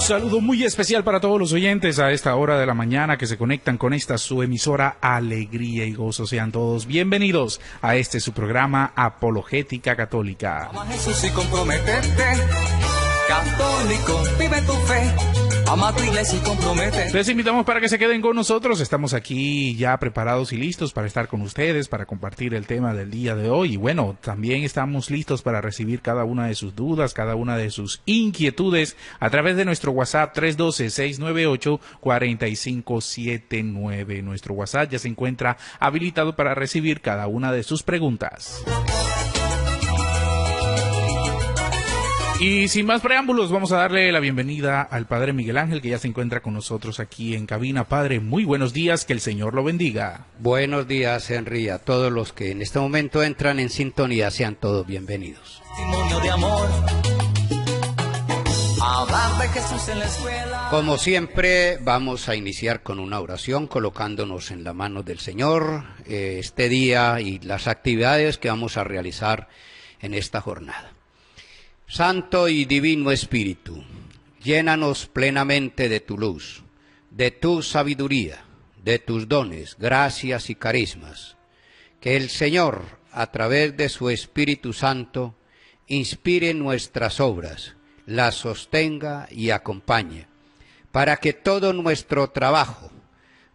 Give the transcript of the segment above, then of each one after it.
Saludo muy especial para todos los oyentes a esta hora de la mañana que se conectan con esta su emisora Alegría y Gozo. Sean todos bienvenidos a este su programa Apologética Católica. Ama a Jesús y comprometerte, católico, vive tu fe. Ama a tu iglesia y comprométete. Les invitamos para que se queden con nosotros. Estamos aquí ya preparados y listos para estar con ustedes, para compartir el tema del día de hoy. Y bueno, también estamos listos para recibir cada una de sus dudas, cada una de sus inquietudes a través de nuestro WhatsApp 312-698-4579. Nuestro WhatsApp ya se encuentra habilitado para recibir cada una de sus preguntas. Y sin más preámbulos, vamos a darle la bienvenida al Padre Miguel Ángel, que ya se encuentra con nosotros aquí en cabina. Padre, muy buenos días, que el Señor lo bendiga. Buenos días, Henry, a todos los que en este momento entran en sintonía, sean todos bienvenidos. Testimonio de amor. Hablar de Jesús en la escuela. Como siempre, vamos a iniciar con una oración, colocándonos en la mano del Señor este día y las actividades que vamos a realizar en esta jornada. Santo y Divino Espíritu, llénanos plenamente de tu luz, de tu sabiduría, de tus dones, gracias y carismas. Que el Señor, a través de su Espíritu Santo, inspire nuestras obras, las sostenga y acompañe, para que todo nuestro trabajo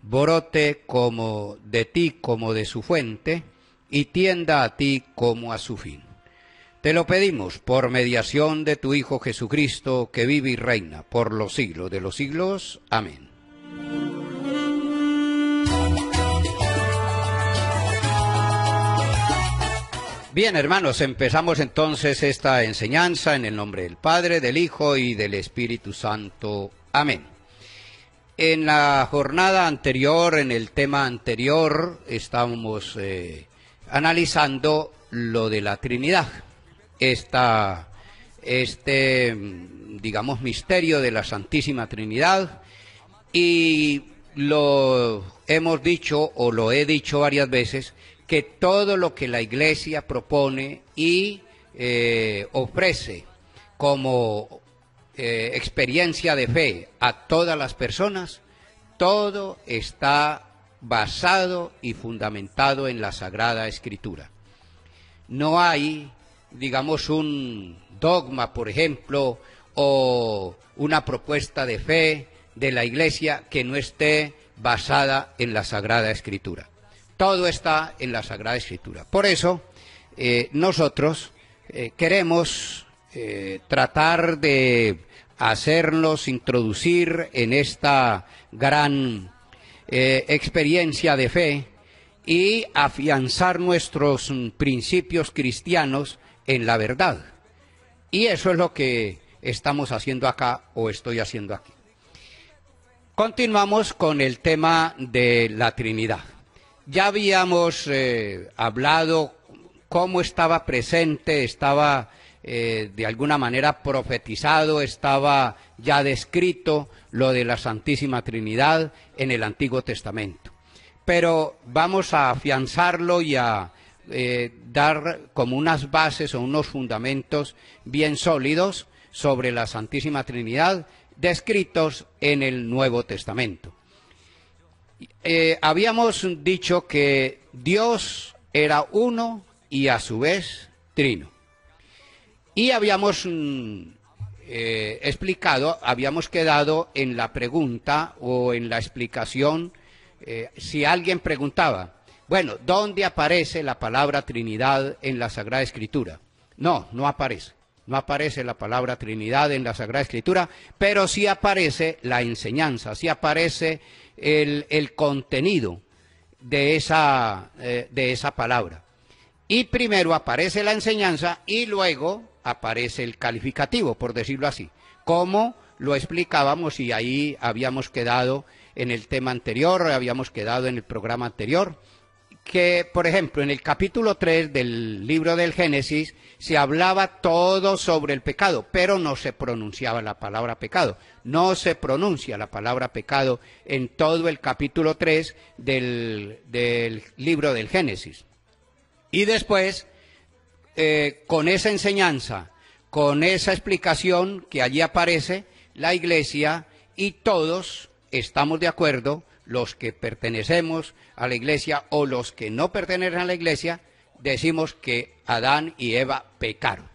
brote como de ti, como de su fuente, y tienda a ti como a su fin. Te lo pedimos por mediación de tu Hijo Jesucristo, que vive y reina por los siglos de los siglos. Amén. Bien, hermanos, empezamos entonces esta enseñanza en el nombre del Padre, del Hijo y del Espíritu Santo. Amén. En la jornada anterior, en el tema anterior, estábamos analizando lo de la Trinidad. Digamos, misterio de la Santísima Trinidad, y lo hemos dicho, o lo he dicho varias veces, que todo lo que la Iglesia propone y ofrece como experiencia de fe a todas las personas, todo está basado y fundamentado en la Sagrada Escritura. No hay, digamos, un dogma, por ejemplo, o una propuesta de fe de la Iglesia que no esté basada en la Sagrada Escritura. Todo está en la Sagrada Escritura. Por eso, nosotros queremos tratar de hacernos introducir en esta gran experiencia de fe y afianzar nuestros principios cristianos en la verdad. Y eso es lo que estamos haciendo acá, o estoy haciendo aquí. Continuamos con el tema de la Trinidad. Ya habíamos hablado cómo estaba presente, estaba de alguna manera profetizado, estaba ya descrito lo de la Santísima Trinidad en el Antiguo Testamento. Pero vamos a afianzarlo y a dar como unas bases o unos fundamentos bien sólidos sobre la Santísima Trinidad descritos en el Nuevo Testamento. Habíamos dicho que Dios era uno y a su vez trino. Y habíamos explicado, habíamos quedado en la pregunta o en la explicación, si alguien preguntaba, bueno, ¿dónde aparece la palabra Trinidad en la Sagrada Escritura? No, no aparece. No aparece la palabra Trinidad en la Sagrada Escritura, pero sí aparece la enseñanza, sí aparece el contenido de esa palabra. Y primero aparece la enseñanza y luego aparece el calificativo, por decirlo así, como lo explicábamos y ahí habíamos quedado en el tema anterior, habíamos quedado en el programa anterior, que, por ejemplo, en el capítulo 3 del libro del Génesis se hablaba todo sobre el pecado, pero no se pronunciaba la palabra pecado. No se pronuncia la palabra pecado en todo el capítulo 3 del libro del Génesis. Y después, con esa enseñanza, con esa explicación que allí aparece, la iglesia y todos estamos de acuerdo, los que pertenecemos a la iglesia o los que no pertenecen a la iglesia, decimos que Adán y Eva pecaron.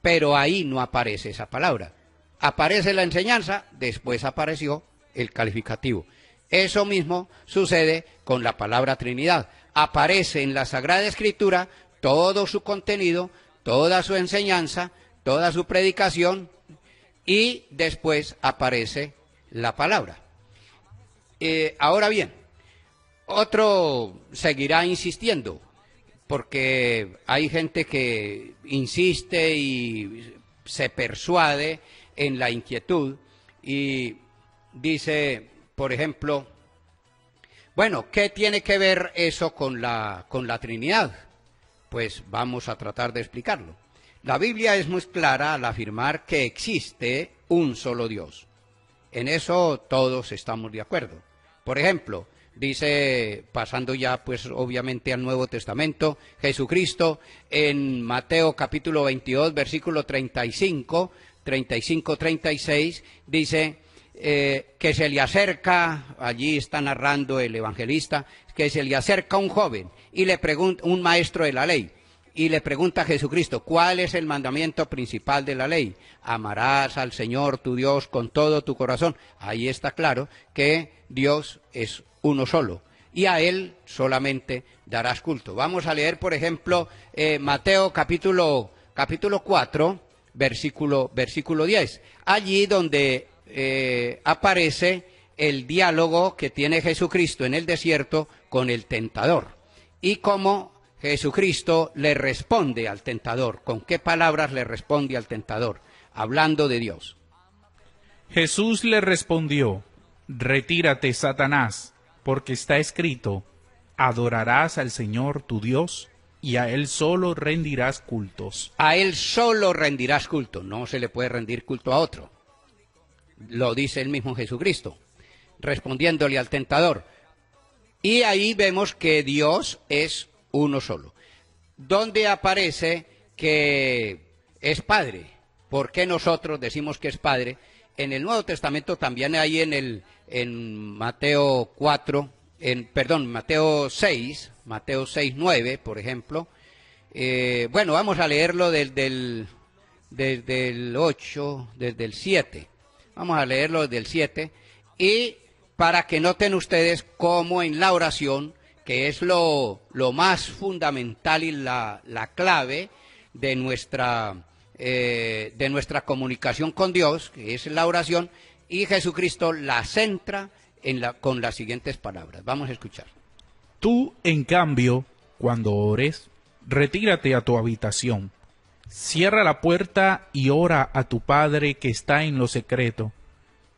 Pero ahí no aparece esa palabra. Aparece la enseñanza, después apareció el calificativo. Eso mismo sucede con la palabra Trinidad. Aparece en la Sagrada Escritura todo su contenido, toda su enseñanza, toda su predicación, y después aparece la palabra. Ahora bien, otro seguirá insistiendo, porque hay gente que insiste y se persuade en la inquietud y dice, por ejemplo, bueno, ¿qué tiene que ver eso con la Trinidad? Pues vamos a tratar de explicarlo. La Biblia es muy clara al afirmar que existe un solo Dios. En eso todos estamos de acuerdo. Por ejemplo, dice, pasando ya pues obviamente al Nuevo Testamento, Jesucristo en Mateo capítulo 22, versículo 35-36, dice que se le acerca, allí está narrando el evangelista, que se le acerca un joven y le pregunta, un maestro de la ley, y le pregunta a Jesucristo, ¿cuál es el mandamiento principal de la ley? Amarás al Señor tu Dios con todo tu corazón. Ahí está claro que Dios es uno solo y a Él solamente darás culto. Vamos a leer, por ejemplo, Mateo capítulo 4, versículo 10. Allí donde aparece el diálogo que tiene Jesucristo en el desierto con el tentador y cómo Jesucristo le responde al tentador. ¿Con qué palabras le responde al tentador? Hablando de Dios. Jesús le respondió, retírate, Satanás, porque está escrito, adorarás al Señor tu Dios y a Él solo rendirás cultos. A Él solo rendirás culto, no se le puede rendir culto a otro. Lo dice el mismo Jesucristo, respondiéndole al tentador. Y ahí vemos que Dios es uno solo. ¿Dónde aparece que es Padre? ¿Por qué nosotros decimos que es Padre? En el Nuevo Testamento también hay en Mateo 4, Mateo 6, 9, por ejemplo. Bueno, vamos a leerlo desde el 8, desde el 7. Vamos a leerlo desde el 7 y para que noten ustedes cómo en la oración, que es lo más fundamental y la clave de nuestra comunicación con Dios, que es la oración, y Jesucristo la centra con las siguientes palabras. Vamos a escuchar. Tú, en cambio, cuando ores, retírate a tu habitación, cierra la puerta y ora a tu Padre que está en lo secreto,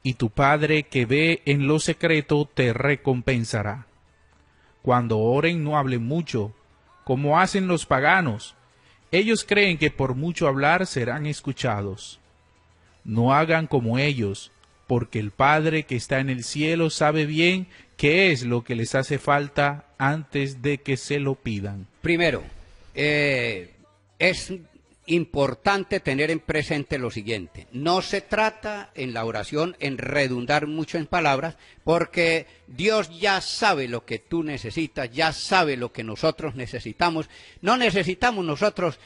y tu Padre que ve en lo secreto te recompensará. Cuando oren no hablen mucho, como hacen los paganos. Ellos creen que por mucho hablar serán escuchados. No hagan como ellos, porque el Padre que está en el cielo sabe bien qué es lo que les hace falta antes de que se lo pidan. Primero, es importante tener en presente lo siguiente. No se trata en la oración en redundar mucho en palabras, porque Dios ya sabe lo que tú necesitas, ya sabe lo que nosotros necesitamos. No necesitamos nosotros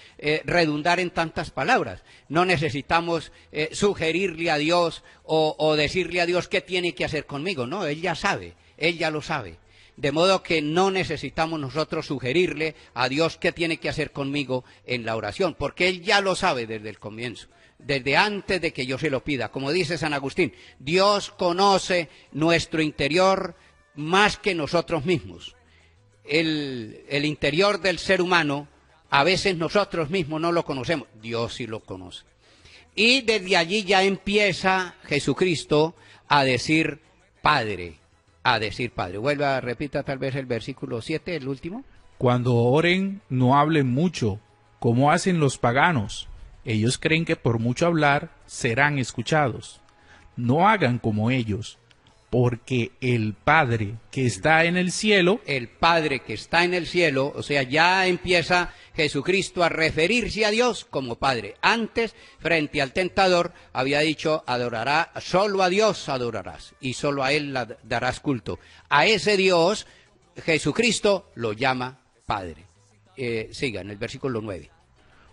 redundar en tantas palabras. No necesitamos sugerirle a Dios o decirle a Dios qué tiene que hacer conmigo. No, Él ya sabe, Él ya lo sabe. De modo que no necesitamos nosotros sugerirle a Dios qué tiene que hacer conmigo en la oración, porque Él ya lo sabe desde el comienzo, desde antes de que yo se lo pida. Como dice San Agustín, Dios conoce nuestro interior más que nosotros mismos. El interior del ser humano, a veces nosotros mismos no lo conocemos, Dios sí lo conoce. Y desde allí ya empieza Jesucristo a decir Padre. Repita tal vez el versículo 7, el último. Cuando oren, no hablen mucho, como hacen los paganos. Ellos creen que por mucho hablar serán escuchados. No hagan como ellos, porque el Padre que está en el cielo, el Padre que está en el cielo, o sea, ya empieza Jesucristo a referirse a Dios como Padre. Antes, frente al tentador, había dicho, adorará, solo a Dios adorarás, y solo a Él darás culto. A ese Dios, Jesucristo lo llama Padre. Siga, en el versículo 9.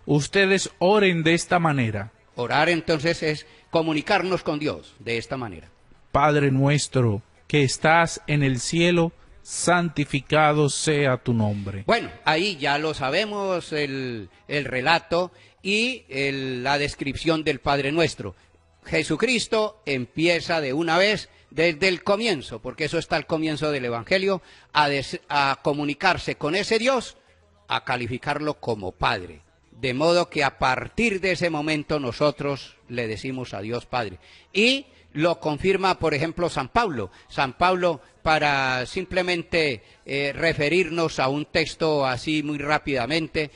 ustedes oren de esta manera. Orar entonces es comunicarnos con Dios de esta manera. Padre nuestro, que estás en el cielo, santificado sea tu nombre. Bueno, ahí ya lo sabemos, el relato y la descripción del Padre Nuestro. Jesucristo empieza de una vez, desde el comienzo, porque eso está al comienzo del Evangelio, a comunicarse con ese Dios, a calificarlo como Padre. De modo que a partir de ese momento nosotros le decimos a Dios Padre. Y lo confirma, por ejemplo, San Pablo. San Pablo, para simplemente referirnos a un texto así muy rápidamente,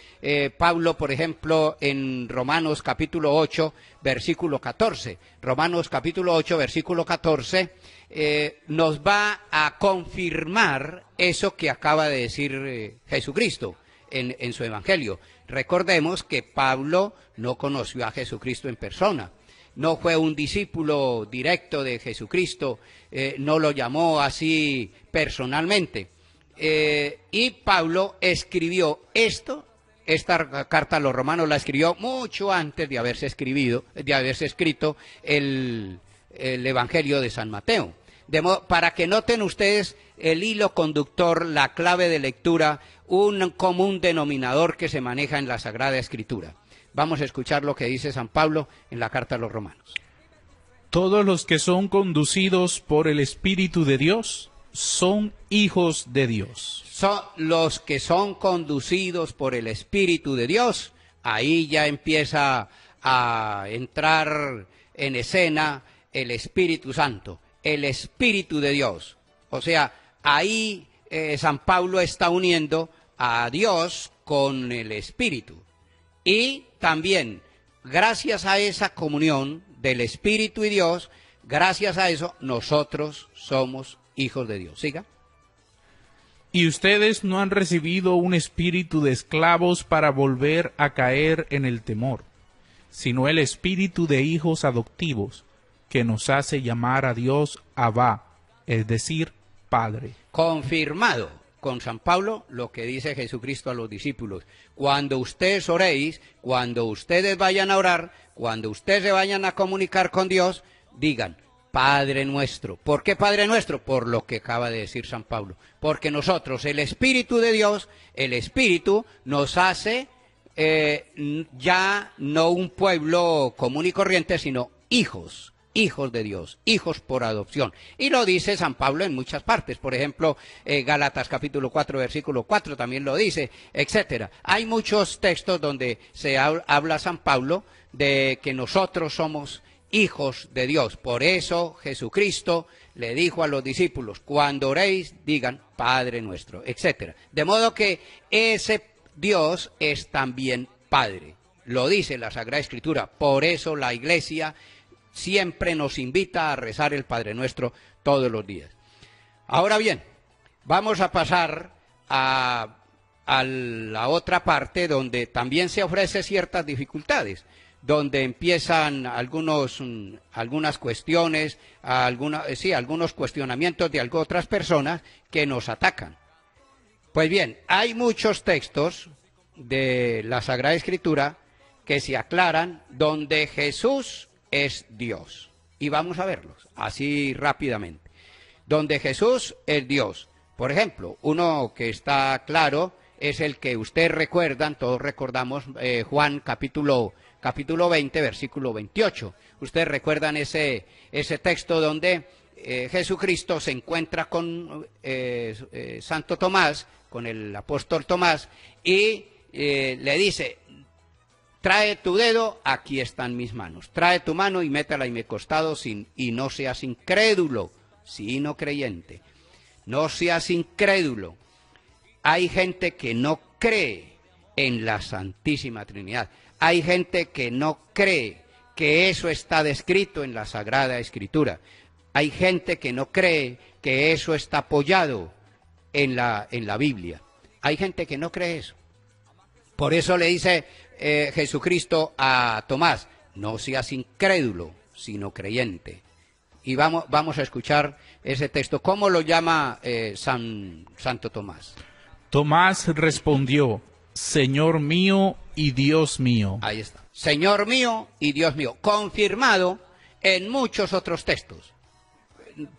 Pablo, por ejemplo, en Romanos capítulo 8, versículo 14. Romanos capítulo 8, versículo 14, nos va a confirmar eso que acaba de decir Jesucristo en su Evangelio. Recordemos que Pablo no conoció a Jesucristo en persona. No fue un discípulo directo de Jesucristo, no lo llamó así personalmente. Y Pablo escribió esta carta a los romanos la escribió mucho antes de haberse escrito el Evangelio de San Mateo. Para que noten ustedes el hilo conductor, la clave de lectura, un común denominador que se maneja en la Sagrada Escritura. Vamos a escuchar lo que dice San Pablo en la carta a los romanos. Todos los que son conducidos por el Espíritu de Dios son hijos de Dios. Son los que son conducidos por el Espíritu de Dios. Ahí ya empieza a entrar en escena el Espíritu Santo, el Espíritu de Dios. O sea, ahí San Pablo está uniendo a Dios con el Espíritu. Y también, gracias a esa comunión del Espíritu y Dios, gracias a eso, nosotros somos hijos de Dios. Siga. Y ustedes no han recibido un espíritu de esclavos para volver a caer en el temor, sino el espíritu de hijos adoptivos, que nos hace llamar a Dios Abba, es decir, Padre. Confirmado con San Pablo lo que dice Jesucristo a los discípulos. Cuando ustedes oréis, cuando ustedes vayan a orar, cuando ustedes se vayan a comunicar con Dios, digan, Padre nuestro. ¿Por qué Padre nuestro? Por lo que acaba de decir San Pablo. Porque nosotros, el Espíritu de Dios, el Espíritu nos hace ya no un pueblo común y corriente, sino hijos de Dios, hijos por adopción. Y lo dice San Pablo en muchas partes, por ejemplo, Gálatas capítulo 4, versículo 4 también lo dice, etcétera. Hay muchos textos donde se habla San Pablo de que nosotros somos hijos de Dios. Por eso Jesucristo le dijo a los discípulos, cuando oréis, digan Padre nuestro, etcétera. De modo que ese Dios es también Padre. Lo dice la Sagrada Escritura. Por eso la Iglesia siempre nos invita a rezar el Padre Nuestro todos los días. Ahora bien, vamos a pasar a la otra parte donde también se ofrecen ciertas dificultades, donde empiezan algunas cuestiones, algunos cuestionamientos de otras personas que nos atacan. Pues bien, hay muchos textos de la Sagrada Escritura que se aclaran donde Jesús es Dios. Y vamos a verlos, así rápidamente. Donde Jesús es Dios. Por ejemplo, uno que está claro es el que ustedes recuerdan, todos recordamos, Juan capítulo 20, versículo 28. Ustedes recuerdan ese texto donde Jesucristo se encuentra con Santo Tomás, con el apóstol Tomás, y le dice, trae tu dedo, aquí están mis manos. Trae tu mano y métela en mi costado y no seas incrédulo, sino creyente. No seas incrédulo. Hay gente que no cree en la Santísima Trinidad. Hay gente que no cree que eso está descrito en la Sagrada Escritura. Hay gente que no cree que eso está apoyado en la Biblia. Hay gente que no cree eso. Por eso le dice Jesucristo a Tomás, no seas incrédulo, sino creyente. Y vamos a escuchar ese texto. ¿Cómo lo llama Santo Tomás? Tomás respondió, Señor mío y Dios mío. Ahí está. Señor mío y Dios mío. Confirmado en muchos otros textos.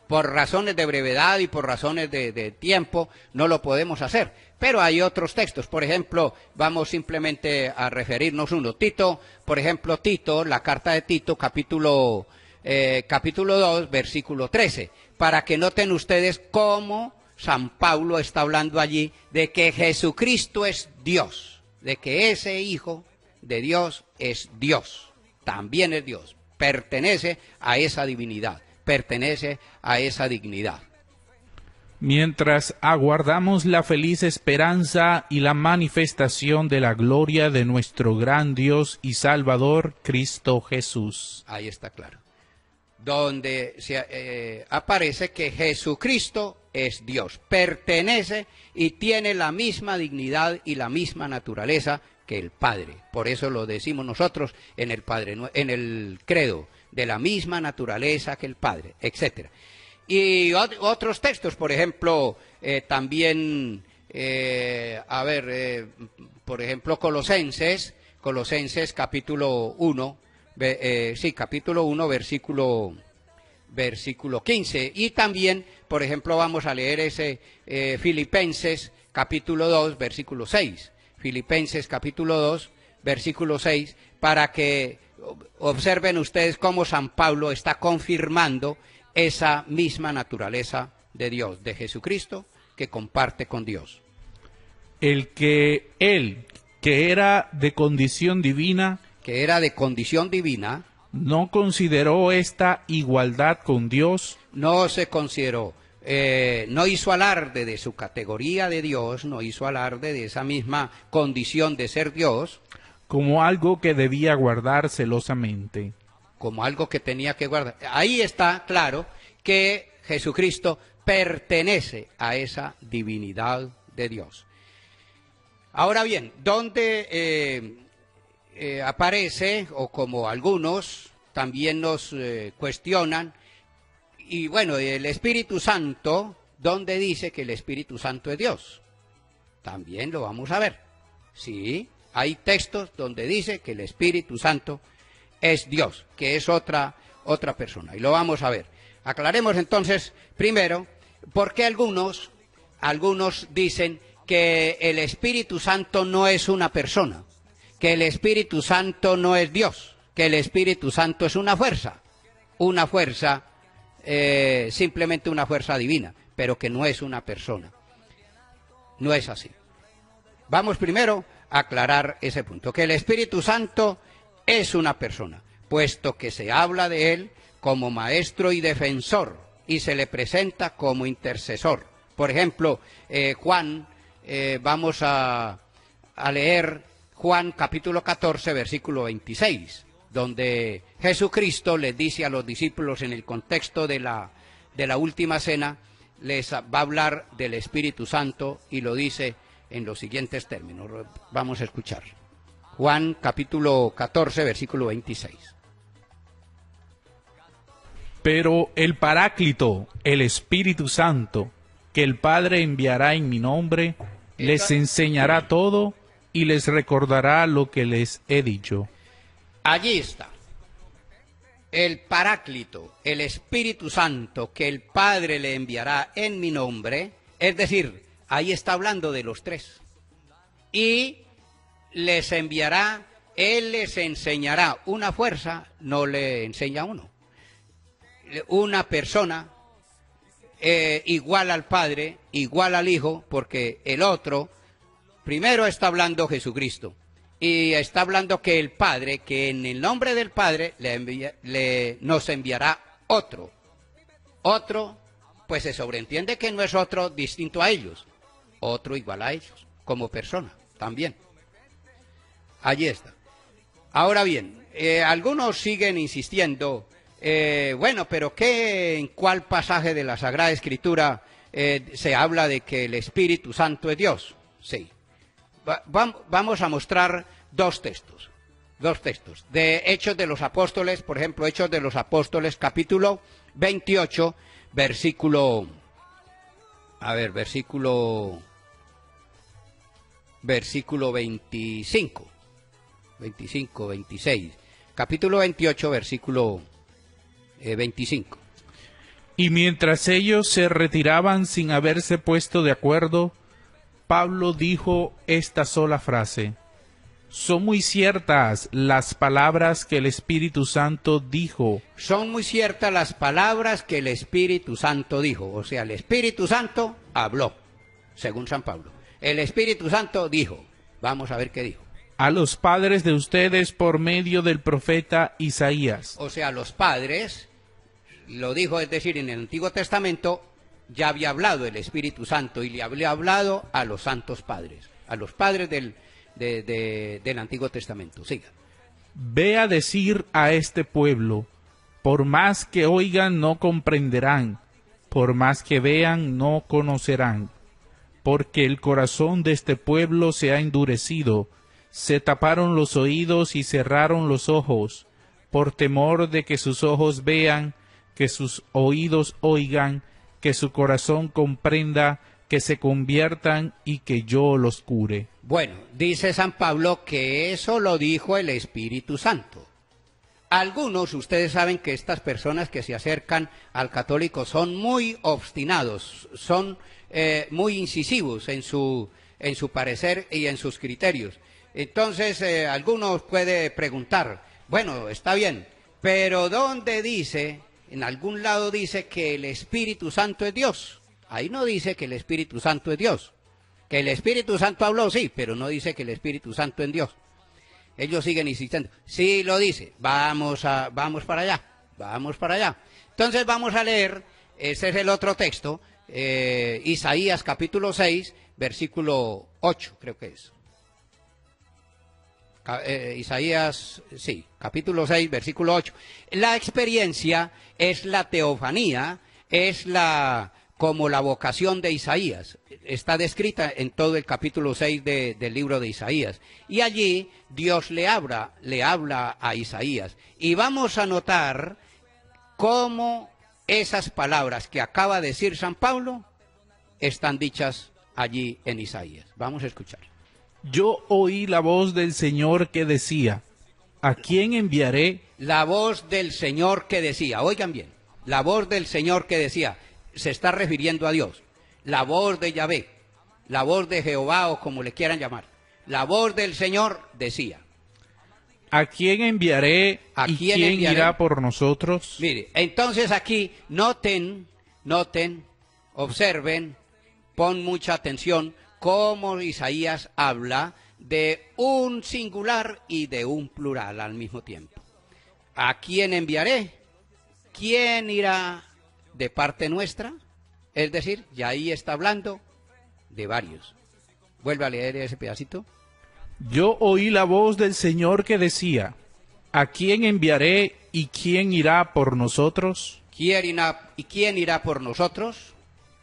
Por razones de brevedad y por razones de tiempo no lo podemos hacer. Pero hay otros textos. Por ejemplo, vamos simplemente a referirnos uno. Tito, por ejemplo, Tito, la carta de Tito, capítulo 2, versículo 13. Para que noten ustedes cómo San Pablo está hablando allí de que Jesucristo es Dios. De que ese Hijo de Dios es Dios. También es Dios. Pertenece a esa divinidad. Pertenece a esa dignidad. Mientras aguardamos la feliz esperanza y la manifestación de la gloria de nuestro gran Dios y Salvador, Cristo Jesús. Ahí está claro. Donde aparece que Jesucristo es Dios, pertenece y tiene la misma dignidad y la misma naturaleza que el Padre. Por eso lo decimos nosotros en el credo, de la misma naturaleza que el Padre, etcétera. Y otros textos, por ejemplo, también, por ejemplo, Colosenses capítulo 1, capítulo 1, versículo 15. Y también, por ejemplo, vamos a leer ese Filipenses capítulo 2, versículo 6. Filipenses capítulo 2, versículo 6, para que observen ustedes cómo San Pablo está confirmando esa misma naturaleza de Dios, de Jesucristo, que comparte con Dios. Él, que era de condición divina, no consideró esta igualdad con Dios. No se consideró, no hizo alarde de su categoría de Dios, no hizo alarde de esa misma condición de ser Dios. Como algo que debía guardar celosamente. Como algo que tenía que guardar. Ahí está claro que Jesucristo pertenece a esa divinidad de Dios. Ahora bien, ¿dónde aparece, o como algunos también nos cuestionan, y bueno, el Espíritu Santo, ¿dónde dice que el Espíritu Santo es Dios? También lo vamos a ver. Sí, hay textos donde dice que el Espíritu Santo es Dios, que es otra persona, y lo vamos a ver. Aclaremos entonces, primero, por qué algunos dicen que el Espíritu Santo no es una persona, que el Espíritu Santo no es Dios, que el Espíritu Santo es una fuerza, simplemente una fuerza divina, pero que no es una persona. No es así. Vamos primero a aclarar ese punto, que el Espíritu Santo es una persona, puesto que se habla de él como maestro y defensor, y se le presenta como intercesor. Por ejemplo, Juan, vamos a leer Juan capítulo 14, versículo 26, donde Jesucristo les dice a los discípulos en el contexto de la última cena, les va a hablar del Espíritu Santo y lo dice en los siguientes términos. Vamos a escuchar. Juan capítulo 14, versículo 26. Pero el Paráclito, el Espíritu Santo, que el Padre enviará en mi nombre, les enseñará todo y les recordará lo que les he dicho. Allí está. El Paráclito, el Espíritu Santo, que el Padre le enviará en mi nombre, es decir, ahí está hablando de los tres. Y les enviará, Él les enseñará una fuerza, no le enseña uno. Una persona igual al Padre, igual al Hijo, porque el otro, primero está hablando Jesucristo, y está hablando que el Padre, que en el nombre del Padre nos enviará otro. Otro, pues se sobreentiende que no es otro distinto a ellos, otro igual a ellos, como persona, también. Allí está. Ahora bien, algunos siguen insistiendo Bueno, pero ¿en cuál pasaje de la Sagrada Escritura se habla de que el Espíritu Santo es Dios? Sí. Vamos a mostrar dos textos. De Hechos de los Apóstoles, por ejemplo, Hechos de los Apóstoles, capítulo 28, versículo 25, 26. Capítulo 28, versículo 25. Y mientras ellos se retiraban sin haberse puesto de acuerdo, Pablo dijo esta sola frase: son muy ciertas las palabras que el Espíritu Santo dijo. Son muy ciertas las palabras que el Espíritu Santo dijo. O sea, el Espíritu Santo habló, según San Pablo. El Espíritu Santo dijo. Vamos a ver qué dijo. A los padres de ustedes por medio del profeta Isaías. O sea, los padres, lo dijo, es decir, en el Antiguo Testamento ya había hablado el Espíritu Santo y le había hablado a los santos padres, a los padres del Antiguo Testamento. Siga. Ve a decir a este pueblo, por más que oigan no comprenderán, por más que vean no conocerán, porque el corazón de este pueblo se ha endurecido, se taparon los oídos y cerraron los ojos, por temor de que sus ojos vean, que sus oídos oigan, que su corazón comprenda, que se conviertan y que yo los cure. Bueno, dice San Pablo que eso lo dijo el Espíritu Santo. Algunos, ustedes saben que estas personas que se acercan al católico son muy obstinados, son muy incisivos en su parecer y en sus criterios. Entonces, algunos puede preguntar, bueno, está bien, pero ¿dónde dice? En algún lado dice que el Espíritu Santo es Dios. Ahí no dice que el Espíritu Santo es Dios. Que el Espíritu Santo habló, sí, pero no dice que el Espíritu Santo es Dios. Ellos siguen insistiendo. Sí lo dice. Vamos para allá. Entonces vamos a leer, este es el otro texto, Isaías capítulo 6, versículo 8, creo que es. Isaías, sí, capítulo 6, versículo 8. La experiencia es la teofanía, es como la vocación de Isaías. Está descrita en todo el capítulo 6 del libro de Isaías. Y allí Dios le habla a Isaías. Y vamos a notar cómo esas palabras que acaba de decir San Pablo están dichas allí en Isaías. Vamos a escuchar. Yo oí la voz del Señor que decía, ¿a quién enviaré? La voz del Señor que decía, oigan bien, la voz del Señor que decía, se está refiriendo a Dios. La voz de Yahvé, la voz de Jehová o como le quieran llamar. La voz del Señor decía. ¿A quién enviaré y quién irá por nosotros? Mire, entonces aquí noten, observen, pon mucha atención cómo Isaías habla de un singular y de un plural al mismo tiempo. ¿A quién enviaré? ¿Quién irá de parte nuestra? Es decir, ya ahí está hablando de varios. Vuelve a leer ese pedacito. Yo oí la voz del Señor que decía, ¿a quién enviaré y quién irá por nosotros? ¿Quién irá por nosotros?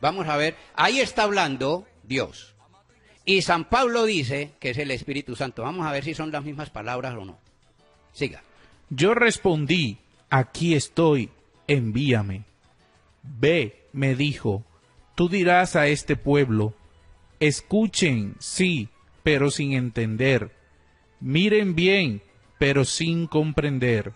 Vamos a ver, ahí está hablando Dios. Y San Pablo dice que es el Espíritu Santo. Vamos a ver si son las mismas palabras o no. Siga. Yo respondí, aquí estoy, envíame. Ve, me dijo, tú dirás a este pueblo, escuchen, sí, pero sin entender, miren bien, pero sin comprender.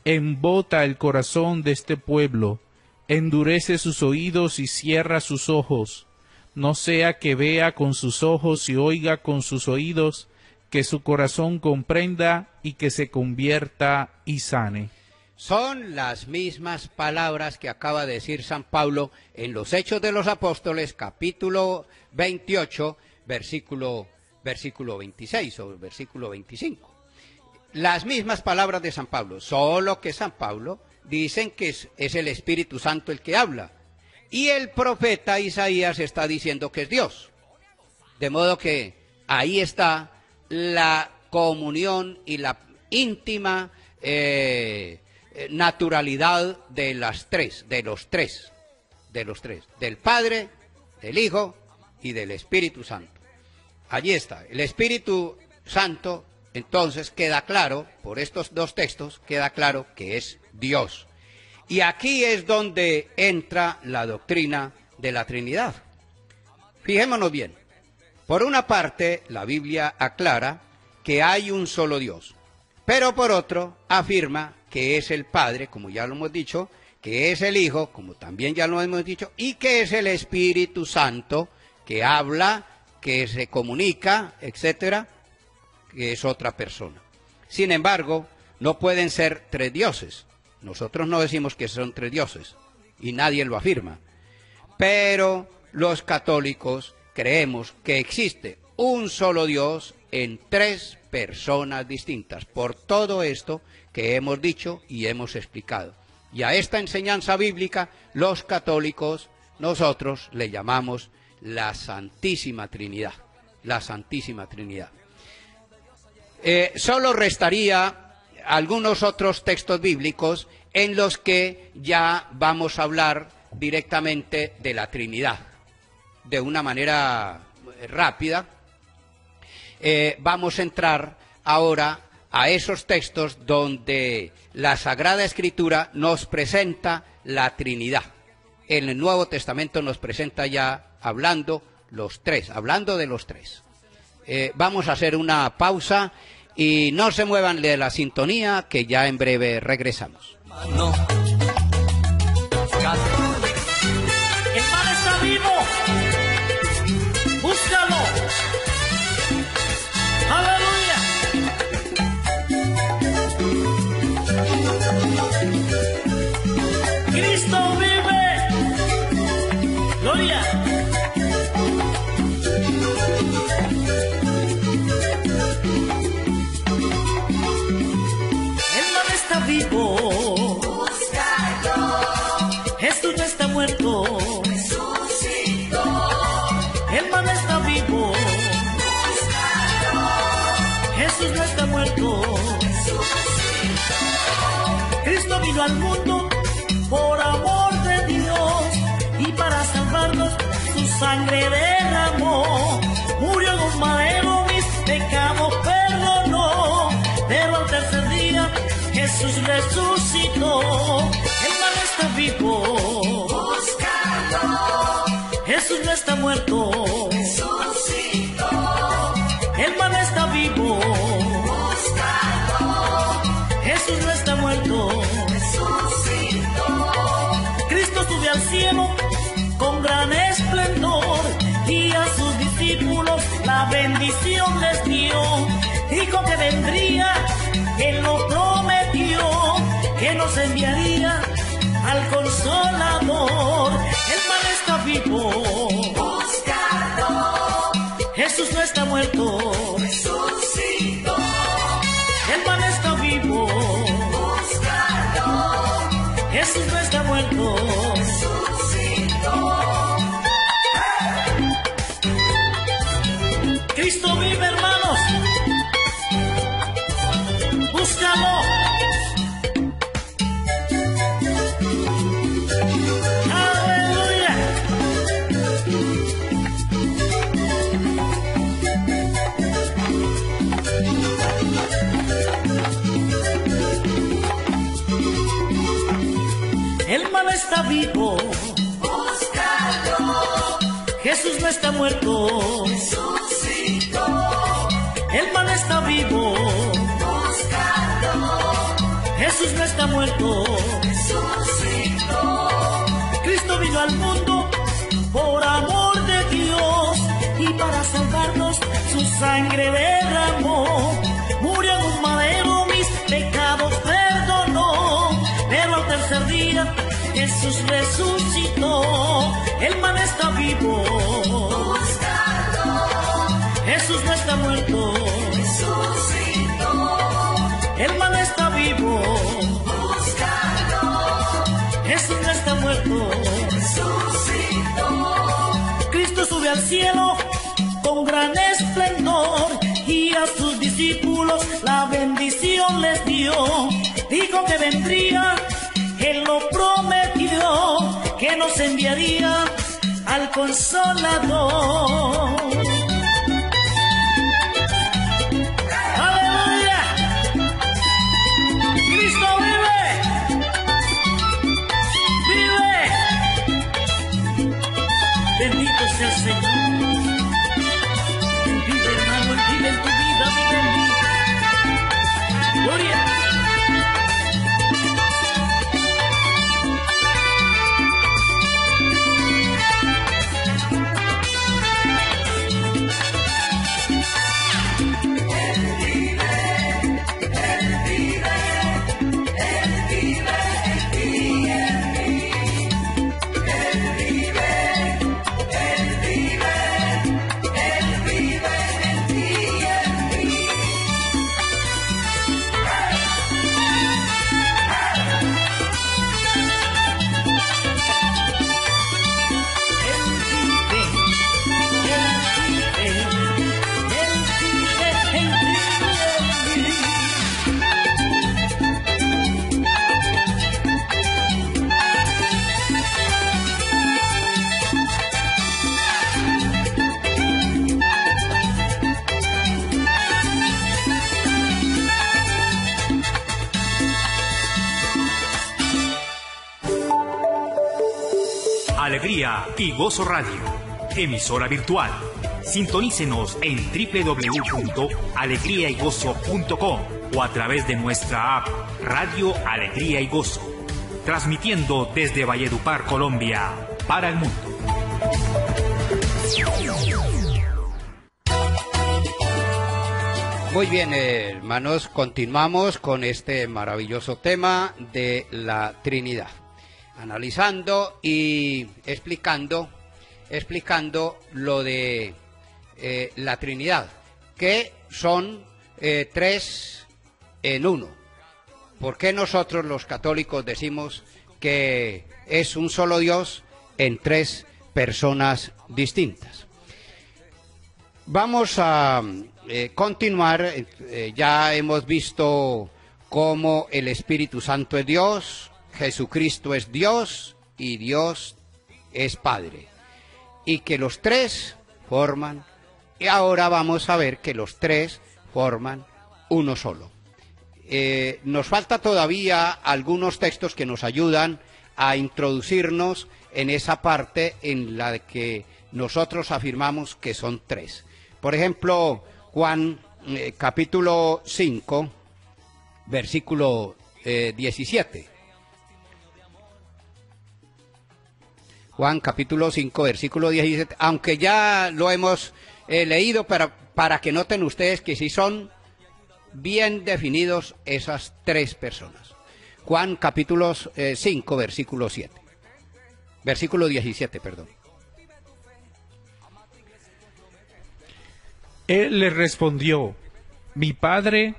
Embota el corazón de este pueblo, endurece sus oídos y cierra sus ojos, no sea que vea con sus ojos y oiga con sus oídos, que su corazón comprenda y que se convierta y sane. Son las mismas palabras que acaba de decir San Pablo en los Hechos de los Apóstoles, capítulo 28, versículo 26 o versículo 25. Las mismas palabras de San Pablo, solo que San Pablo dicen que es el Espíritu Santo el que habla. Y el profeta Isaías está diciendo que es Dios. De modo que ahí está la comunión y la íntima naturalidad de los tres, del Padre, del Hijo y del Espíritu Santo. Allí está, el Espíritu Santo, entonces queda claro, por estos dos textos, queda claro que es Dios. Y aquí es donde entra la doctrina de la Trinidad. Fijémonos bien. Por una parte, la Biblia aclara que hay un solo Dios, pero por otro, afirma que es el Padre, como ya lo hemos dicho, que es el Hijo, como también ya lo hemos dicho, y que es el Espíritu Santo, que habla, que se comunica, etcétera, que es otra persona. Sin embargo, no pueden ser tres dioses. Nosotros no decimos que son tres dioses, y nadie lo afirma. Pero los católicos creemos que existe un solo Dios en tres personas distintas, por todo esto que hemos dicho y hemos explicado. Y a esta enseñanza bíblica, los católicos, nosotros le llamamos la Santísima Trinidad. La Santísima Trinidad. Solo restaría algunos otros textos bíblicos en los que ya vamos a hablar directamente de la Trinidad. De una manera rápida, vamos a entrar ahora a esos textos donde la Sagrada Escritura nos presenta la Trinidad. En el Nuevo Testamento nos presenta ya hablando de los tres. Vamos a hacer una pausa y no se muevan de la sintonía, que ya en breve regresamos. No. El mal está vivo. Búscalo. Aleluya. Cristo vive. Gloria. El mal está vivo. Jesús no está muerto. El mal está vivo. Jesús no está muerto. Cristo vino al mundo por amor de Dios y para salvarnos su sangre derramó. Murió en un madero, mis pecados perdonó, pero al tercer día Jesús resucitó. El mal está vivo. Jesús no está muerto. El mal está vivo. Jesús no está muerto. Cristo subió al cielo con gran esplendor y a sus discípulos la bendición les dio. Dijo que vendría, Él lo prometió, que nos enviaría al Consolador. El mal está vivo. Jesús no está muerto. El mal está vivo. Jesús no está muerto. Cristo vive, hermanos. Búscalo. El mal está vivo. Jesús no está muerto. El mal está vivo. Jesús no está muerto. Cristo vino al mundo por amor de Dios y para salvarnos su sangre derramó. Murió en un madero, mis pecados perdonó, pero al tercer día Jesús resucitó. El mal está vivo. Jesús no está muerto. El mal está vivo. Jesús no está muerto. Cristo sube al cielo con gran esplendor y a sus discípulos la bendición les dio. Dijo que vendría, Él lo prometió, que nos enviaría al Consolador. ¡Aleluya! ¡Cristo vive! ¡Vive! Bendito sea el Señor. Él vive, hermano, Él vive en tu vida, vive en mí. ¡Gloria! Alegría y Gozo Radio, emisora virtual. Sintonícenos en www.alegriaygozo.com o a través de nuestra app Radio Alegría y Gozo, transmitiendo desde Valledupar, Colombia, para el mundo. Muy bien, hermanos, continuamos con este maravilloso tema de la Trinidad, analizando y explicando lo de la Trinidad, que son tres en uno. ¿Por qué nosotros los católicos decimos que es un solo Dios en tres personas distintas? Vamos a continuar. Ya hemos visto cómo el Espíritu Santo es Dios, Jesucristo es Dios y Dios es Padre, y que los tres forman, y ahora vamos a ver que los tres forman uno solo. Nos falta todavía algunos textos que nos ayudan a introducirnos en esa parte en la que nosotros afirmamos que son tres. Por ejemplo, Juan capítulo 5, versículo 17. Juan capítulo 5, versículo 17, aunque ya lo hemos leído, para que noten ustedes que sí son bien definidos esas tres personas. Juan capítulo 5, versículo 7. Versículo 17, perdón. Él le respondió: mi Padre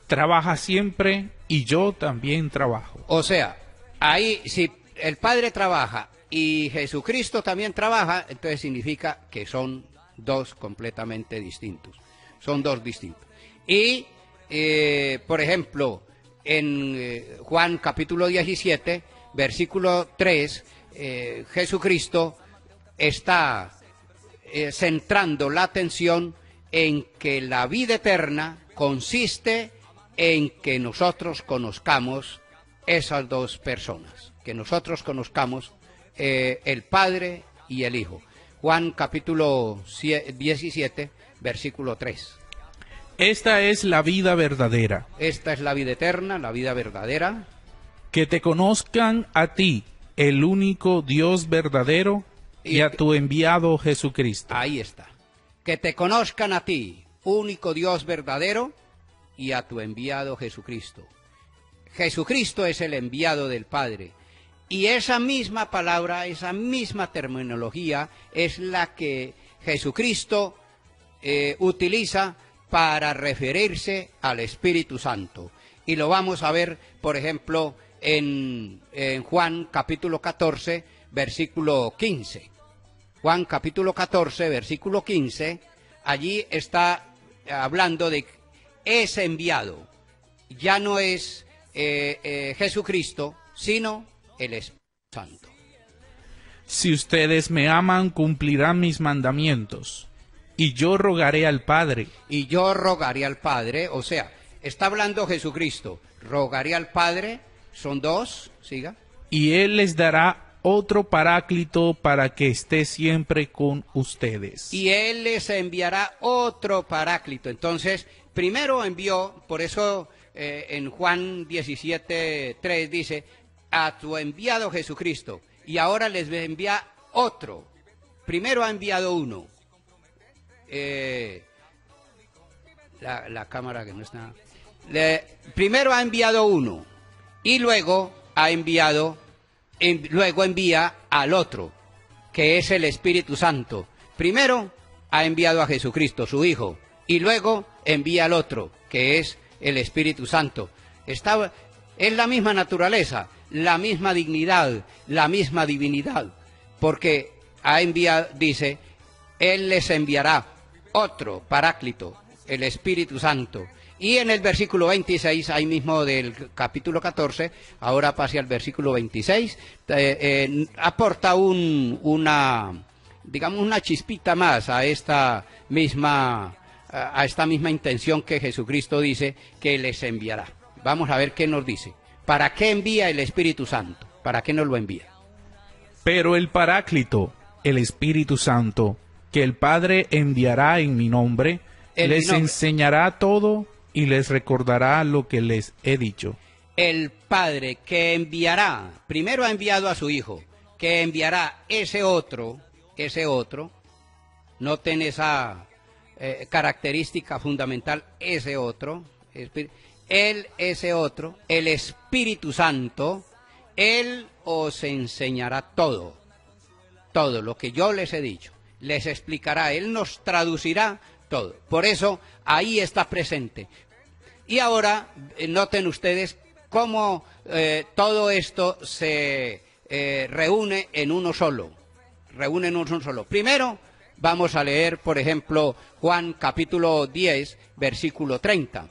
trabaja siempre y yo también trabajo. O sea, ahí si el Padre trabaja y Jesucristo también trabaja, entonces significa que son dos completamente distintos. Son dos distintos. Y, por ejemplo, en Juan capítulo 17, versículo 3, Jesucristo está centrando la atención en que la vida eterna consiste en que nosotros conozcamos esas dos personas, que nosotros conozcamos el Padre y el Hijo. Juan capítulo 17, versículo 3. Esta es la vida verdadera. Esta es la vida eterna, la vida verdadera. Que te conozcan a ti, el único Dios verdadero, y a tu enviado Jesucristo. Ahí está. Que te conozcan a ti, único Dios verdadero, y a tu enviado Jesucristo. Jesucristo es el enviado del Padre. Y esa misma palabra, esa misma terminología es la que Jesucristo utiliza para referirse al Espíritu Santo. Y lo vamos a ver, por ejemplo, en Juan capítulo 14, versículo 15. Juan capítulo 14, versículo 15, allí está hablando de es enviado. Ya no es Jesucristo, sino el Espíritu Santo. Si ustedes me aman, cumplirán mis mandamientos. Y yo rogaré al Padre. Y yo rogaré al Padre, o sea, está hablando Jesucristo. Rogaré al Padre, son dos, siga. Y Él les dará otro paráclito para que esté siempre con ustedes. Y Él les enviará otro paráclito. Entonces, primero envió, por eso en Juan 17:3 dice, a tu enviado Jesucristo. Y ahora les envía otro. Primero ha enviado uno. La cámara que no está. Primero ha enviado uno. Y luego ha enviado, luego envía al otro, que es el Espíritu Santo. Primero ha enviado a Jesucristo, su Hijo. Y luego envía al otro, que es el Espíritu Santo. Es la misma naturaleza, la misma dignidad, la misma divinidad, porque ha enviado, dice, Él les enviará otro paráclito, el Espíritu Santo. Y en el versículo 26, ahí mismo del capítulo 14, ahora pase al versículo 26, aporta digamos, una chispita más a esta misma intención que Jesucristo dice que les enviará. Vamos a ver qué nos dice. ¿Para qué envía el Espíritu Santo? ¿Para qué nos lo envía? Pero el Paráclito, el Espíritu Santo, que el Padre enviará en mi nombre, les enseñará todo y les recordará lo que les he dicho. El Padre que enviará, primero ha enviado a su Hijo, que enviará ese otro, noten esa característica fundamental, ese otro, ese otro, el Espíritu Santo, Él os enseñará todo lo que yo les he dicho, les explicará, Él nos traducirá todo. Por eso, ahí está presente. Y ahora, noten ustedes cómo todo esto se reúne en uno solo. Primero, vamos a leer, por ejemplo, Juan capítulo 10, versículo 30.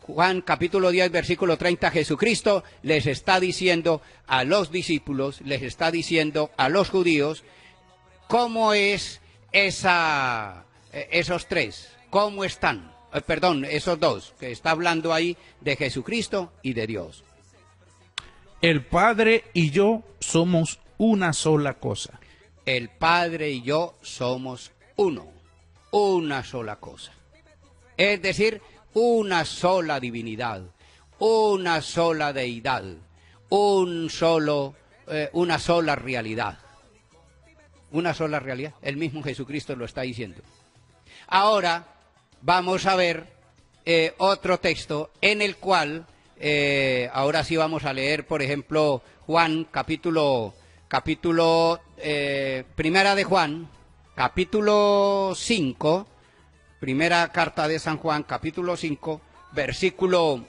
Juan capítulo 10, versículo 30, Jesucristo les está diciendo a los discípulos, les está diciendo a los judíos, cómo es esos tres, cómo están, esos dos, que está hablando ahí de Jesucristo y de Dios. El Padre y yo somos una sola cosa. El Padre y yo somos uno, una sola cosa. Es decir, una sola divinidad, una sola deidad, una sola realidad. Una sola realidad. El mismo Jesucristo lo está diciendo. Ahora vamos a ver otro texto en el cual, ahora sí vamos a leer, por ejemplo, Juan primera de Juan, capítulo 5, primera carta de San Juan, capítulo 5, versículo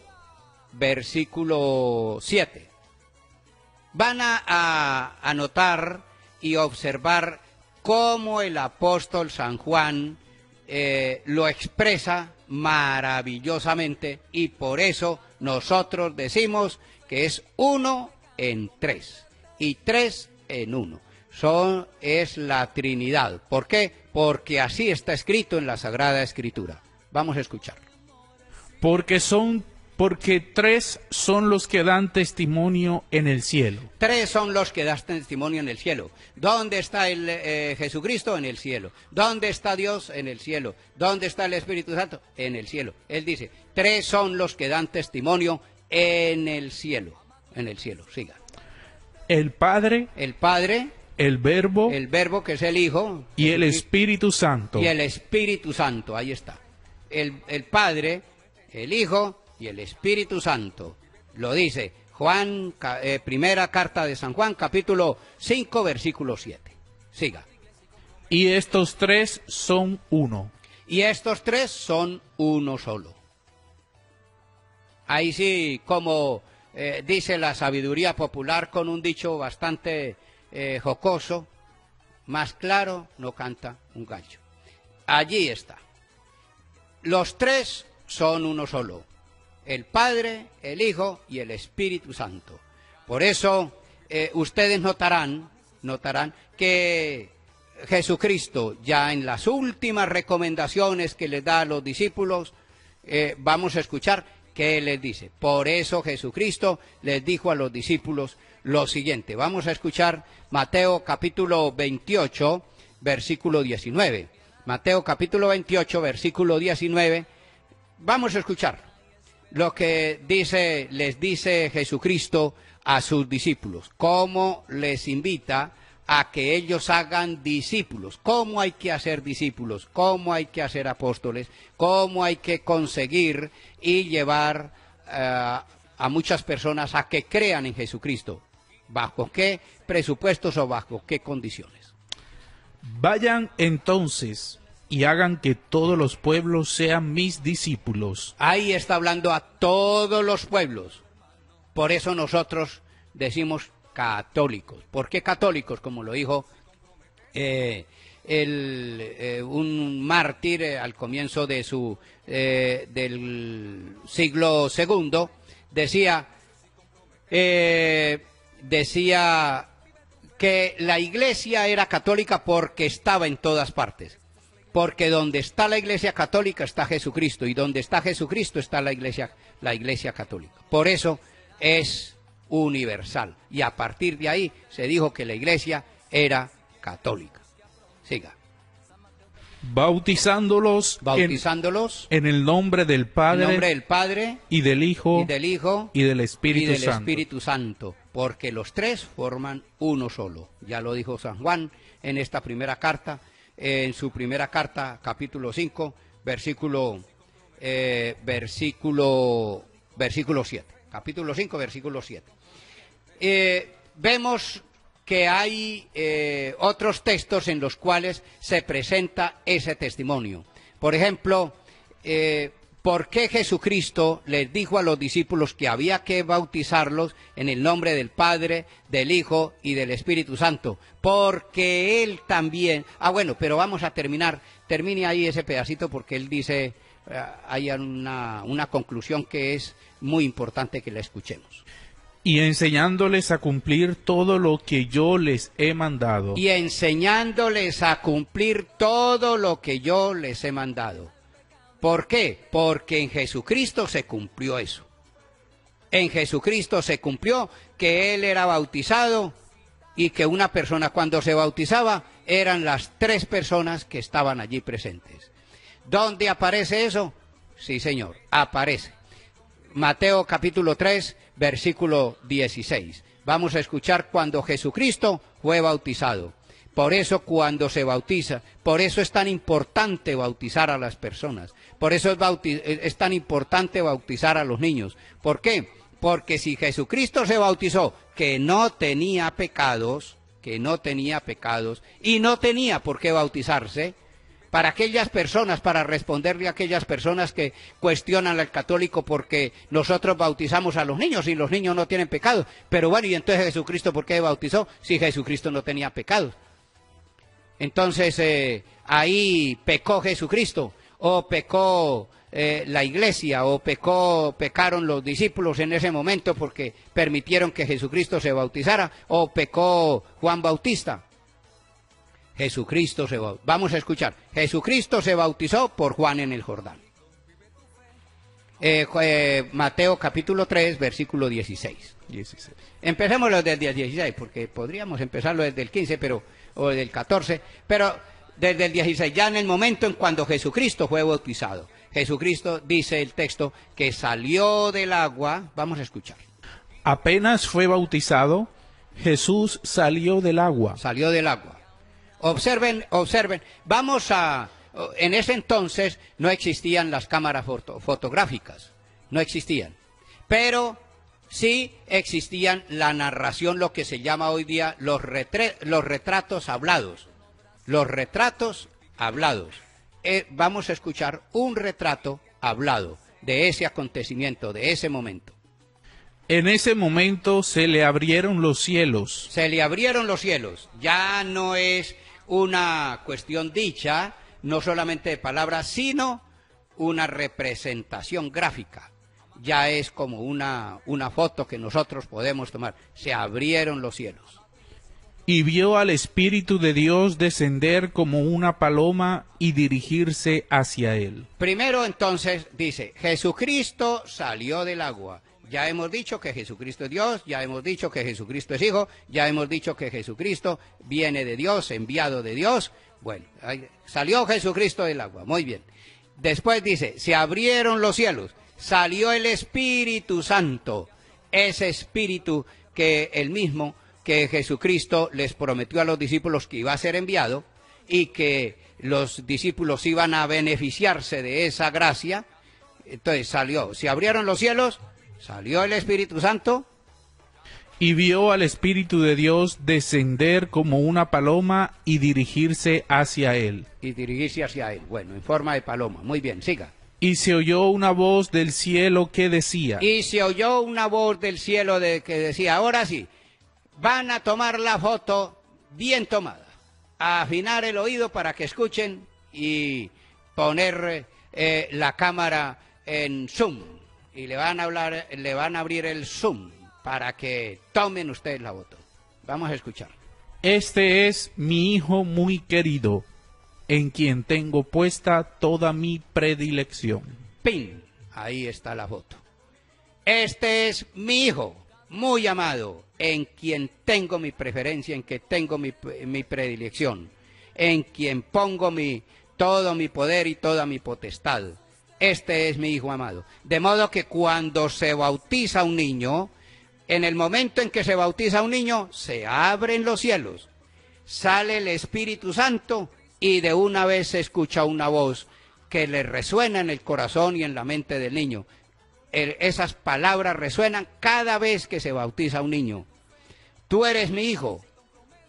7. Van a anotar y observar cómo el apóstol San Juan lo expresa maravillosamente, y por eso nosotros decimos que es uno en tres y tres en uno. Es la Trinidad. ¿Por qué? Porque así está escrito en la Sagrada Escritura. Vamos a escuchar. Porque tres son los que dan testimonio en el cielo. Tres son los que dan testimonio en el cielo. ¿Dónde está Jesucristo? En el cielo. ¿Dónde está Dios? En el cielo. ¿Dónde está el Espíritu Santo? En el cielo. Él dice, tres son los que dan testimonio en el cielo. En el cielo, siga. El Padre, el Verbo que es el Hijo, y el Espíritu Santo. Y el Espíritu Santo, ahí está. El Padre, el Hijo y el Espíritu Santo. Lo dice Juan, primera carta de San Juan, capítulo 5, versículo 7. Siga. Y estos tres son uno. Y estos tres son uno solo. Ahí sí, como dice la sabiduría popular con un dicho bastante jocoso, más claro no canta un gallo. Allí está. los tres son uno solo, el Padre, el Hijo y el Espíritu Santo. Por eso ustedes notarán que Jesucristo, ya en las últimas recomendaciones que les da a los discípulos, vamos a escuchar qué les dice. Por eso Jesucristo les dijo a los discípulos lo siguiente. Vamos a escuchar Mateo capítulo 28, versículo 19. Mateo capítulo 28, versículo 19. Vamos a escuchar lo que les dice Jesucristo a sus discípulos. Cómo les invita a que ellos hagan discípulos, cómo hay que hacer discípulos, cómo hay que hacer apóstoles, cómo hay que conseguir y llevar a muchas personas a que crean en Jesucristo, bajo qué presupuestos o bajo qué condiciones. Vayan entonces y hagan que todos los pueblos sean mis discípulos. Ahí está hablando a todos los pueblos, por eso nosotros decimos católicos. ¿Por qué católicos? Como lo dijo un mártir al comienzo de del siglo II, decía que la iglesia era católica porque estaba en todas partes. Porque donde está la iglesia católica está Jesucristo, y donde está Jesucristo está la iglesia católica. Por eso es universal, y a partir de ahí se dijo que la iglesia era católica. Siga. Bautizándolos en el nombre del Padre, y del Hijo, y del Espíritu Santo, porque los tres forman uno solo. Ya lo dijo San Juan en esta primera carta, en su primera carta, capítulo 5, versículo 7. Capítulo 5, versículo 7. Vemos que hay otros textos en los cuales se presenta ese testimonio. Por ejemplo, ¿por qué Jesucristo les dijo a los discípulos que había que bautizarlos en el nombre del Padre, del Hijo y del Espíritu Santo? Porque Él también... bueno, pero vamos a termine ahí ese pedacito, porque Él dice, hay una conclusión que es muy importante que la escuchemos. Y enseñándoles a cumplir todo lo que yo les he mandado. Y enseñándoles a cumplir todo lo que yo les he mandado. ¿Por qué? Porque en Jesucristo se cumplió eso. En Jesucristo se cumplió que Él era bautizado, y que una persona cuando se bautizaba eran las tres personas que estaban allí presentes. ¿Dónde aparece eso? Sí, señor, aparece. Mateo capítulo 3, versículo 16. Vamos a escuchar cuando Jesucristo fue bautizado. Por eso cuando se bautiza, por eso es tan importante bautizar a las personas. Por eso es tan importante bautizar a los niños. ¿Por qué? Porque si Jesucristo se bautizó, que no tenía pecados, y no tenía por qué bautizarse, para aquellas personas, para responderle a aquellas personas que cuestionan al católico porque nosotros bautizamos a los niños y los niños no tienen pecados. Pero bueno, ¿y entonces Jesucristo por qué bautizó si Jesucristo no tenía pecados? Entonces ahí pecó Jesucristo, o pecó la iglesia, o pecaron los discípulos en ese momento porque permitieron que Jesucristo se bautizara, o pecó Juan Bautista. Vamos a escuchar. Jesucristo se bautizó por Juan en el Jordán. Mateo capítulo 3, versículo 16. Empecemos desde el 16, porque podríamos empezarlo desde el 15, o desde el 14, pero desde el 16, ya en el momento en cuando Jesucristo fue bautizado. Jesucristo, dice el texto, que salió del agua. Vamos a escuchar. Apenas fue bautizado, Jesús salió del agua. Salió del agua. Observen, en ese entonces no existían las cámaras fotográficas, no existían, pero sí existían la narración, lo que se llama hoy día los retratos hablados. Los retratos hablados. Vamos a escuchar un retrato hablado de ese acontecimiento, de ese momento. En ese momento se le abrieron los cielos. Se le abrieron los cielos. Ya no es una cuestión dicha, no solamente de palabras, sino una representación gráfica, ya es como una foto que nosotros podemos tomar. Se abrieron los cielos. Y vio al Espíritu de Dios descender como una paloma y dirigirse hacia él. Primero entonces dice, Jesucristo salió del agua. Ya hemos dicho que Jesucristo es Dios, ya hemos dicho que Jesucristo es Hijo, ya hemos dicho que Jesucristo viene de Dios, enviado de Dios. Bueno, ahí salió Jesucristo del agua, muy bien. Después dice, se abrieron los cielos, salió el Espíritu Santo, ese Espíritu que el mismo que Jesucristo les prometió a los discípulos que iba a ser enviado y que los discípulos iban a beneficiarse de esa gracia. Entonces salió, se abrieron los cielos, salió el Espíritu Santo. Y vio al Espíritu de Dios descender como una paloma y dirigirse hacia él. Y dirigirse hacia él, bueno, en forma de paloma. Muy bien, siga. Y se oyó una voz del cielo que decía. Y se oyó una voz del cielo que decía, ahora sí, van a tomar la foto bien tomada, a afinar el oído para que escuchen y poner la cámara en zoom. Y le van a abrir el zoom para que tomen ustedes la foto. Vamos a escuchar. Este es mi Hijo muy querido, en quien tengo puesta toda mi predilección. ¡Pin! Ahí está la foto. Este es mi Hijo muy amado, en quien tengo mi preferencia, en que tengo mi predilección, en quien pongo todo mi poder y toda mi potestad. Este es mi Hijo amado. De modo que cuando se bautiza un niño, en el momento en que se bautiza un niño, se abren los cielos, sale el Espíritu Santo y de una vez se escucha una voz que le resuena en el corazón y en la mente del niño. Esas palabras resuenan cada vez que se bautiza un niño. Tú eres mi hijo,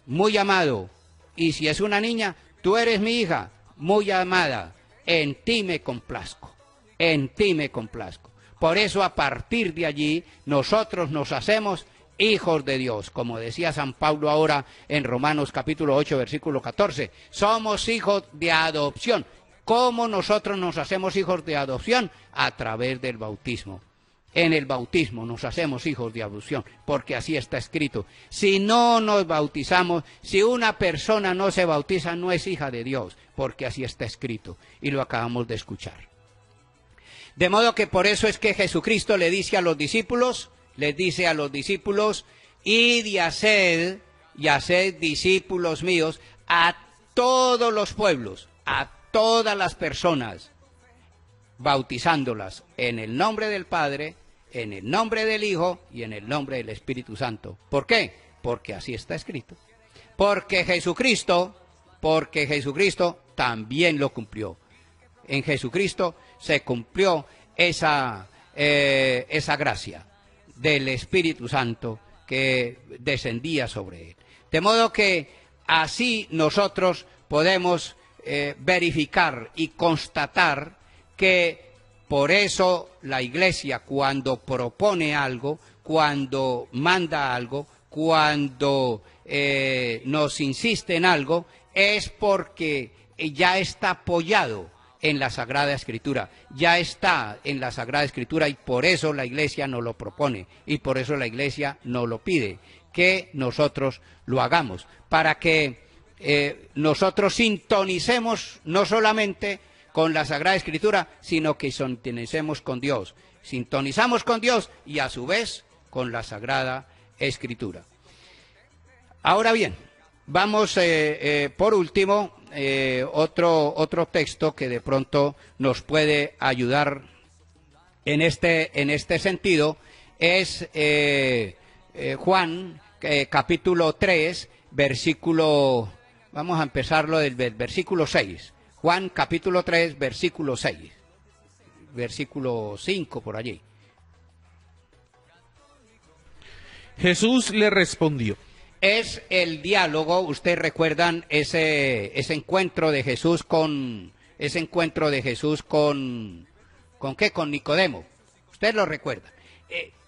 muy amado. Y si es una niña, tú eres mi hija, muy amada. En ti me complazco, en ti me complazco. Por eso a partir de allí nosotros nos hacemos hijos de Dios. Como decía San Pablo ahora en Romanos capítulo 8, versículo 14. Somos hijos de adopción. ¿Cómo nosotros nos hacemos hijos de adopción? A través del bautismo. En el bautismo nos hacemos hijos de adopción, porque así está escrito. Si no nos bautizamos, si una persona no se bautiza, no es hija de Dios, porque así está escrito, y lo acabamos de escuchar. De modo que por eso es que Jesucristo le dice a los discípulos, id y haced discípulos míos a todos los pueblos, a todas las personas, bautizándolas en el nombre del Padre, en el nombre del Hijo y en el nombre del Espíritu Santo. ¿Por qué? Porque así está escrito. Porque Jesucristo también lo cumplió. En Jesucristo se cumplió esa gracia del Espíritu Santo que descendía sobre él. De modo que así nosotros podemos verificar y constatar que por eso la Iglesia, cuando propone algo, cuando manda algo, cuando nos insiste en algo, es porque ya está apoyado en la Sagrada Escritura, ya está en la Sagrada Escritura, y por eso la Iglesia nos lo propone, y por eso la Iglesia nos lo pide, que nosotros lo hagamos, para que nosotros sintonicemos no solamente con la Sagrada Escritura, sino que sintonicemos con Dios. Sintonizamos con Dios y a su vez con la Sagrada Escritura. Ahora bien, vamos por último, otro texto que de pronto nos puede ayudar en este sentido, es Juan capítulo 3, versículo, vamos a empezarlo del versículo 6. Juan capítulo 3, versículo 6, versículo 5 por allí. Jesús le respondió. Es el diálogo, ustedes recuerdan ese encuentro de Jesús con ¿qué? Con Nicodemo. Ustedes lo recuerdan.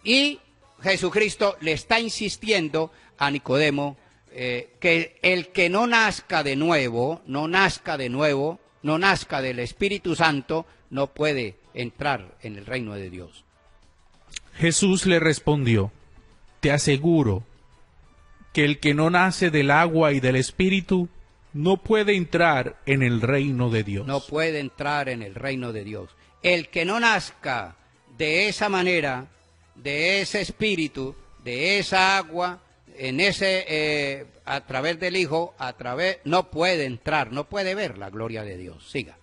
Y Jesucristo le está insistiendo a Nicodemo que el que no nazca de nuevo, no nazca del Espíritu Santo, no puede entrar en el reino de Dios. Jesús le respondió: te aseguro que el que no nace del agua y del Espíritu no puede entrar en el reino de Dios. No puede entrar en el reino de Dios. El que no nazca de esa manera, de ese espíritu, de esa agua, a través del Hijo, no puede entrar, no puede ver la gloria de Dios. Siga.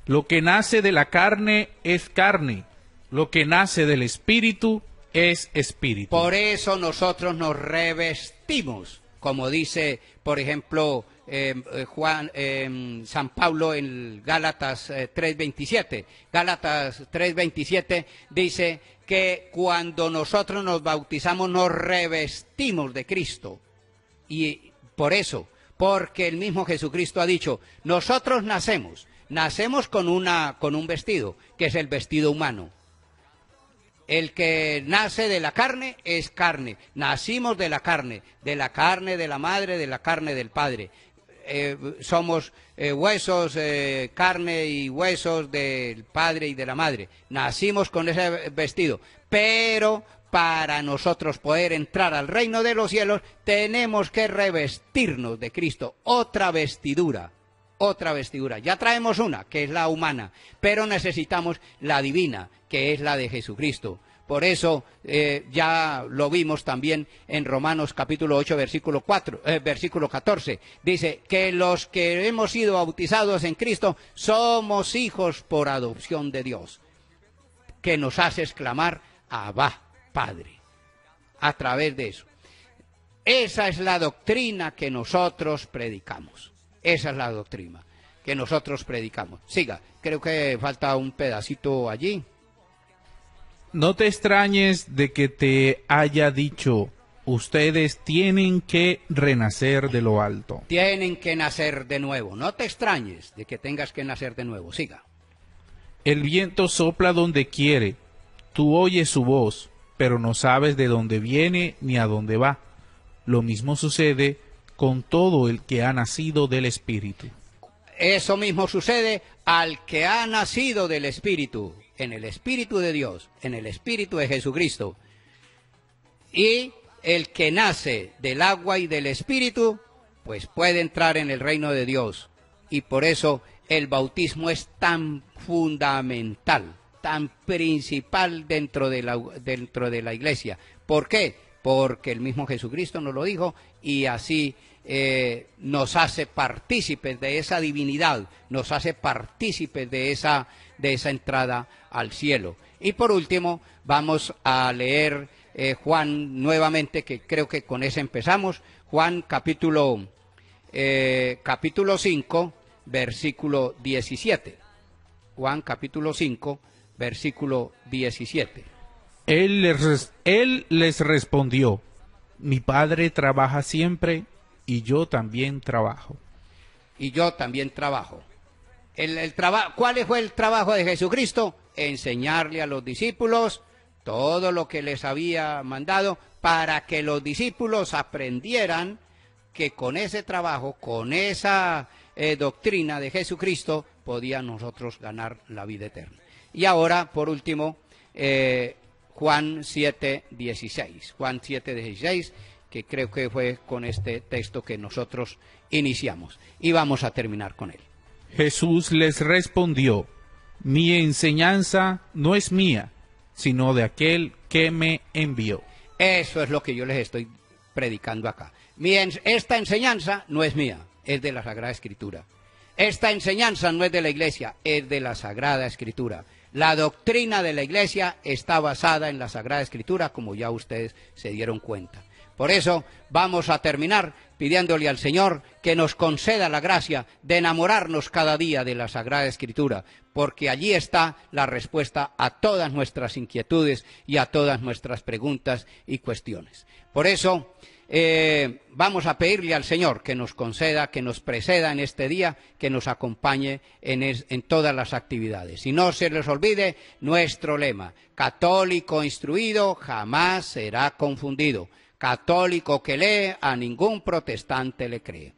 Lo que nace de la carne es carne, lo que nace del Espíritu es espíritu. Por eso nosotros nos revestimos, como dice, por ejemplo, San Pablo en Gálatas 3:27. Gálatas 3:27 dice que cuando nosotros nos bautizamos nos revestimos de Cristo. Y por eso, porque el mismo Jesucristo ha dicho, nosotros nacemos con un vestido, que es el vestido humano. El que nace de la carne es carne. Nacimos de la carne de la madre, de la carne del padre. Somos huesos, carne y huesos del padre y de la madre. Nacimos con ese vestido. Pero para nosotros poder entrar al reino de los cielos, tenemos que revestirnos de Cristo. Otra vestidura. Ya traemos una, que es la humana, pero necesitamos la divina, que es la de Jesucristo. Por eso ya lo vimos también en Romanos capítulo 8, versículo 14. Dice que los que hemos sido bautizados en Cristo somos hijos por adopción de Dios, que nos hace exclamar, Abba, Padre, a través de eso. Esa es la doctrina que nosotros predicamos. Esa es la doctrina que nosotros predicamos. Siga, creo que falta un pedacito allí. No te extrañes de que te haya dicho, ustedes tienen que renacer de lo alto. Tienen que nacer de nuevo. No te extrañes de que tengas que nacer de nuevo. Siga. El viento sopla donde quiere. Tú oyes su voz, pero no sabes de dónde viene ni a dónde va. Lo mismo sucede con todo el que ha nacido del Espíritu. Eso mismo sucede al que ha nacido del Espíritu, en el Espíritu de Dios, en el Espíritu de Jesucristo. Y el que nace del agua y del Espíritu, pues puede entrar en el reino de Dios. Y por eso el bautismo es tan fundamental, tan principal dentro de la iglesia. ¿Por qué? Porque el mismo Jesucristo nos lo dijo y así nos hace partícipes de esa divinidad, nos hace partícipes de esa entrada al cielo. Y por último vamos a leer Juan nuevamente, que creo que con ese empezamos. Juan capítulo 5, versículo 17. Juan capítulo 5, versículo 17. Él les respondió, mi Padre trabaja siempre y yo también trabajo. Y yo también trabajo. ¿Cuál fue el trabajo de Jesucristo? Enseñarle a los discípulos todo lo que les había mandado para que los discípulos aprendieran que con ese trabajo, con esa doctrina de Jesucristo, podían nosotros ganar la vida eterna. Y ahora, por último, Juan 7:16. Juan 7:16, que creo que fue con este texto que nosotros iniciamos. Y vamos a terminar con él. Jesús les respondió, mi enseñanza no es mía, sino de aquel que me envió. Eso es lo que yo les estoy predicando acá. Esta enseñanza no es mía, es de la Sagrada Escritura. Esta enseñanza no es de la iglesia, es de la Sagrada Escritura. La doctrina de la iglesia está basada en la Sagrada Escritura, como ya ustedes se dieron cuenta. Por eso vamos a terminar pidiéndole al Señor que nos conceda la gracia de enamorarnos cada día de la Sagrada Escritura, porque allí está la respuesta a todas nuestras inquietudes y a todas nuestras preguntas y cuestiones. Por eso vamos a pedirle al Señor que nos conceda, que nos preceda en este día, que nos acompañe en todas las actividades. Y no se les olvide nuestro lema: católico instruido jamás será confundido. Católico que lee, a ningún protestante le cree.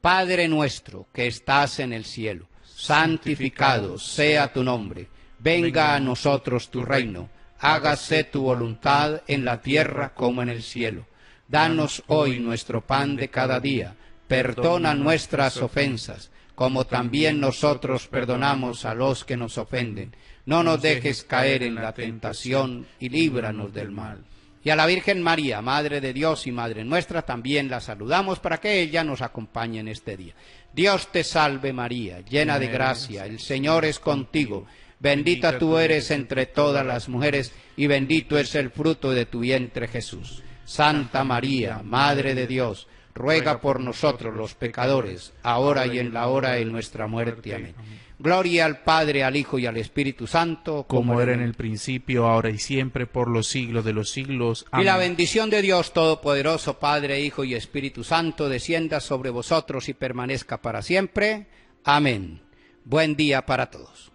Padre nuestro que estás en el cielo, santificado sea tu nombre, venga a nosotros tu reino, hágase tu voluntad en la tierra como en el cielo. Danos hoy nuestro pan de cada día, perdona nuestras ofensas, como también nosotros perdonamos a los que nos ofenden. No nos dejes caer en la tentación y líbranos del mal. Y a la Virgen María, Madre de Dios y Madre nuestra, también la saludamos para que ella nos acompañe en este día. Dios te salve María, llena de gracia, el Señor es contigo. Bendita tú eres entre todas las mujeres, y bendito es el fruto de tu vientre Jesús. Santa María, Madre de Dios, ruega por nosotros los pecadores, ahora y en la hora de nuestra muerte. Amén. Gloria al Padre, al Hijo y al Espíritu Santo, como era en el principio, ahora y siempre, por los siglos de los siglos. Amén. Y la bendición de Dios Todopoderoso, Padre, Hijo y Espíritu Santo, descienda sobre vosotros y permanezca para siempre. Amén. Buen día para todos.